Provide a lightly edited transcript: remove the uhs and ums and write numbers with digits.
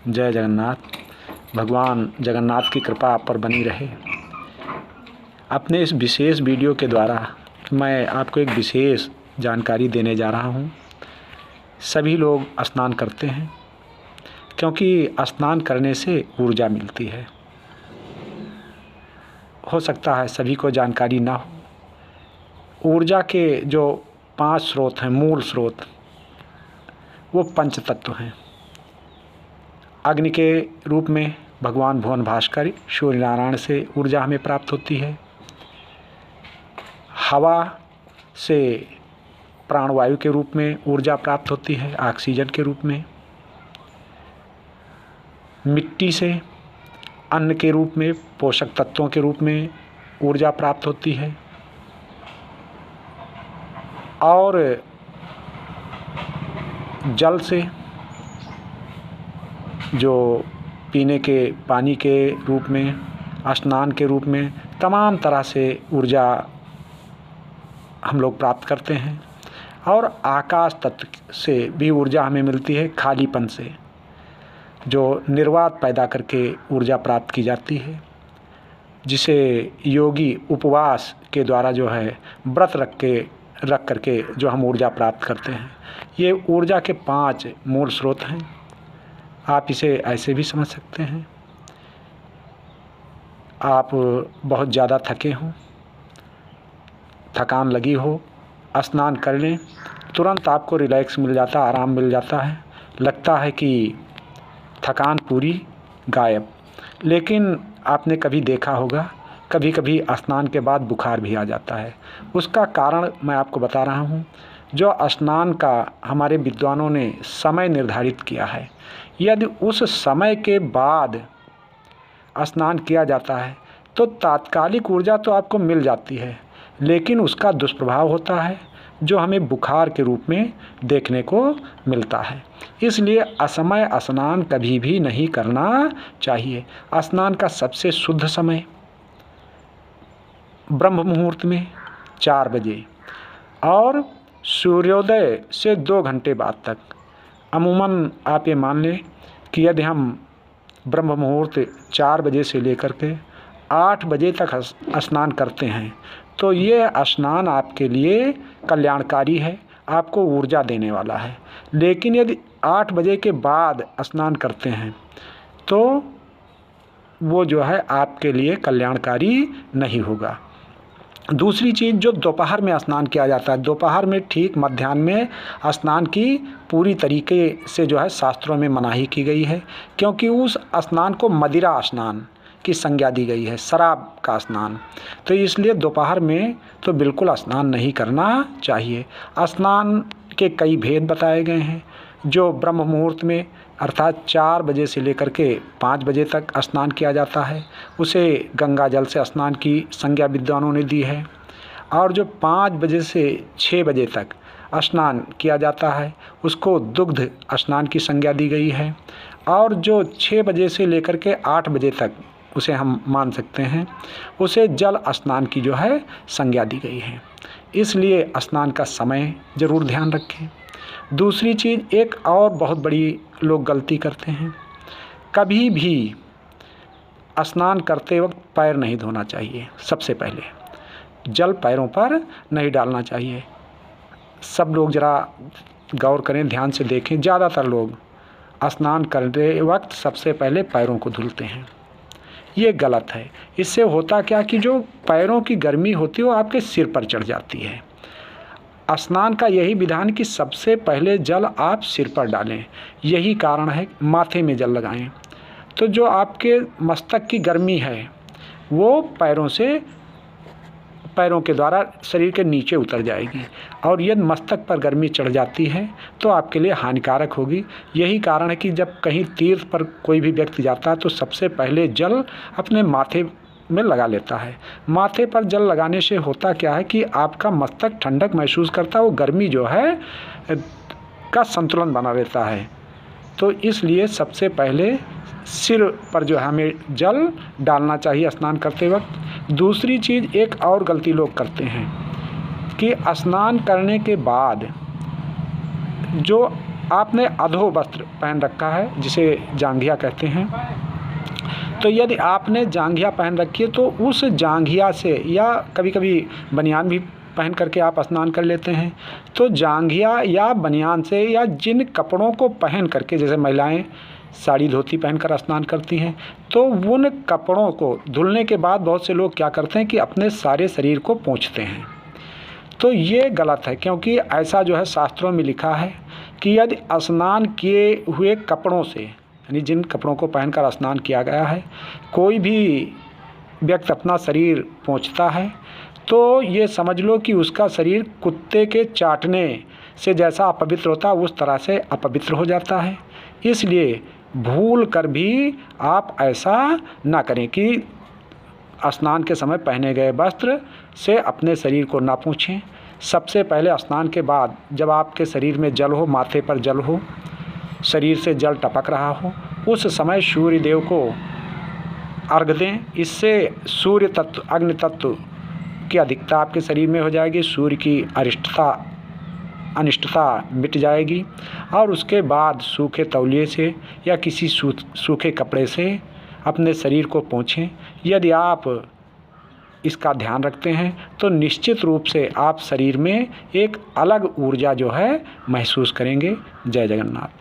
जय जगन्नाथ। भगवान जगन्नाथ की कृपा आप पर बनी रहे। अपने इस विशेष वीडियो के द्वारा मैं आपको एक विशेष जानकारी देने जा रहा हूँ। सभी लोग स्नान करते हैं क्योंकि स्नान करने से ऊर्जा मिलती है। हो सकता है सभी को जानकारी ना हो। ऊर्जा के जो 5 स्रोत हैं, मूल स्रोत, वो पंच तत्व हैं। अग्नि के रूप में भगवान भुवन भास्कर सूर्य नारायण से ऊर्जा हमें प्राप्त होती है। हवा से प्राणवायु के रूप में ऊर्जा प्राप्त होती है, ऑक्सीजन के रूप में। मिट्टी से अन्न के रूप में, पोषक तत्वों के रूप में ऊर्जा प्राप्त होती है। और जल से, जो पीने के पानी के रूप में, स्नान के रूप में, तमाम तरह से ऊर्जा हम लोग प्राप्त करते हैं। और आकाश तत्व से भी ऊर्जा हमें मिलती है, खालीपन से, जो निर्वात पैदा करके ऊर्जा प्राप्त की जाती है, जिसे योगी उपवास के द्वारा जो है व्रत रख करके जो हम ऊर्जा प्राप्त करते हैं। ये ऊर्जा के 5 मूल स्रोत हैं। आप इसे ऐसे भी समझ सकते हैं। आप बहुत ज़्यादा थके हों, थकान लगी हो, स्नान कर लें, तुरंत आपको रिलैक्स मिल जाता, आराम मिल जाता है, लगता है कि थकान पूरी गायब। लेकिन आपने कभी देखा होगा, कभी कभी स्नान के बाद बुखार भी आ जाता है। उसका कारण मैं आपको बता रहा हूँ। जो स्नान का हमारे विद्वानों ने समय निर्धारित किया है, यदि उस समय के बाद स्नान किया जाता है तो तात्कालिक ऊर्जा तो आपको मिल जाती है, लेकिन उसका दुष्प्रभाव होता है जो हमें बुखार के रूप में देखने को मिलता है। इसलिए असमय स्नान कभी भी नहीं करना चाहिए। स्नान का सबसे शुद्ध समय ब्रह्म मुहूर्त में 4 बजे और सूर्योदय से 2 घंटे बाद तक। अमूमन आप ये मान लें कि यदि हम ब्रह्म मुहूर्त 4 बजे से लेकर के 8 बजे तक स्नान करते हैं तो ये स्नान आपके लिए कल्याणकारी है, आपको ऊर्जा देने वाला है। लेकिन यदि 8 बजे के बाद स्नान करते हैं तो वो जो है आपके लिए कल्याणकारी नहीं होगा। दूसरी चीज़, जो दोपहर में स्नान किया जाता है, दोपहर में ठीक मध्याह्न में स्नान की पूरी तरीके से जो है शास्त्रों में मनाही की गई है, क्योंकि उस स्नान को मदिरा स्नान की संज्ञा दी गई है, शराब का स्नान। तो इसलिए दोपहर में तो बिल्कुल स्नान नहीं करना चाहिए। स्नान के कई भेद बताए गए हैं। जो ब्रह्म मुहूर्त में अर्थात 4 बजे से लेकर के 5 बजे तक स्नान किया जाता है, उसे गंगा जल से स्नान की संज्ञा विद्वानों ने दी है। और जो 5 बजे से 6 बजे तक स्नान किया जाता है, उसको दुग्ध स्नान की संज्ञा दी गई है। और जो 6 बजे से लेकर के 8 बजे तक उसे हम मान सकते हैं, उसे जल स्नान की जो है संज्ञा दी गई है। इसलिए स्नान का समय ज़रूर ध्यान रखें। दूसरी चीज़, एक और बहुत बड़ी लोग गलती करते हैं, कभी भी स्नान करते वक्त पैर नहीं धोना चाहिए। सबसे पहले जल पैरों पर नहीं डालना चाहिए। सब लोग ज़रा गौर करें, ध्यान से देखें। ज़्यादातर लोग स्नान करते वक्त सबसे पहले पैरों को धुलते हैं। ये गलत है। इससे होता क्या कि जो पैरों की गर्मी होती है वो आपके सिर पर चढ़ जाती है। स्नान का यही विधान कि सबसे पहले जल आप सिर पर डालें। यही कारण है माथे में जल लगाएं। तो जो आपके मस्तक की गर्मी है वो पैरों के द्वारा शरीर के नीचे उतर जाएगी, और यदि मस्तक पर गर्मी चढ़ जाती है तो आपके लिए हानिकारक होगी। यही कारण है कि जब कहीं तीर्थ पर कोई भी व्यक्ति जाता है तो सबसे पहले जल अपने माथे में लगा लेता है। माथे पर जल लगाने से होता क्या है कि आपका मस्तक ठंडक महसूस करता है, वो गर्मी जो है का संतुलन बना रहता है। तो इसलिए सबसे पहले सिर पर जो है हमें जल डालना चाहिए स्नान करते वक्त। दूसरी चीज़, एक और गलती लोग करते हैं कि स्नान करने के बाद जो आपने अधो वस्त्र पहन रखा है जिसे जांघिया कहते हैं, तो यदि आपने जांघिया पहन रखी है तो उस जांघिया से, या कभी कभी बनियान भी पहन करके आप स्नान कर लेते हैं, तो जांघिया या बनियान से या जिन कपड़ों को पहन करके, जैसे महिलाएं साड़ी धोती पहनकर स्नान करती हैं, तो उन कपड़ों को धुलने के बाद बहुत से लोग क्या करते हैं कि अपने सारे शरीर को पोंछते हैं। तो ये गलत है, क्योंकि ऐसा जो है शास्त्रों में लिखा है कि यदि स्नान किए हुए कपड़ों से, यानी जिन कपड़ों को पहनकर स्नान किया गया है, कोई भी व्यक्ति अपना शरीर पोंछता है तो ये समझ लो कि उसका शरीर कुत्ते के चाटने से जैसा अपवित्र होता है उस तरह से अपवित्र हो जाता है। इसलिए भूल कर भी आप ऐसा ना करें कि स्नान के समय पहने गए वस्त्र से अपने शरीर को ना पोंछें। सबसे पहले स्नान के बाद जब आपके शरीर में जल हो, माथे पर जल हो, शरीर से जल टपक रहा हो, उस समय सूर्य देव को अर्घ दें। इससे सूर्य तत्व, अग्नि तत्व की अधिकता आपके शरीर में हो जाएगी, सूर्य की अनिष्टता मिट जाएगी। और उसके बाद सूखे तौलिए से या किसी सूखे कपड़े से अपने शरीर को पोंछें। यदि आप इसका ध्यान रखते हैं तो निश्चित रूप से आप शरीर में एक अलग ऊर्जा जो है महसूस करेंगे। जय जगन्नाथ।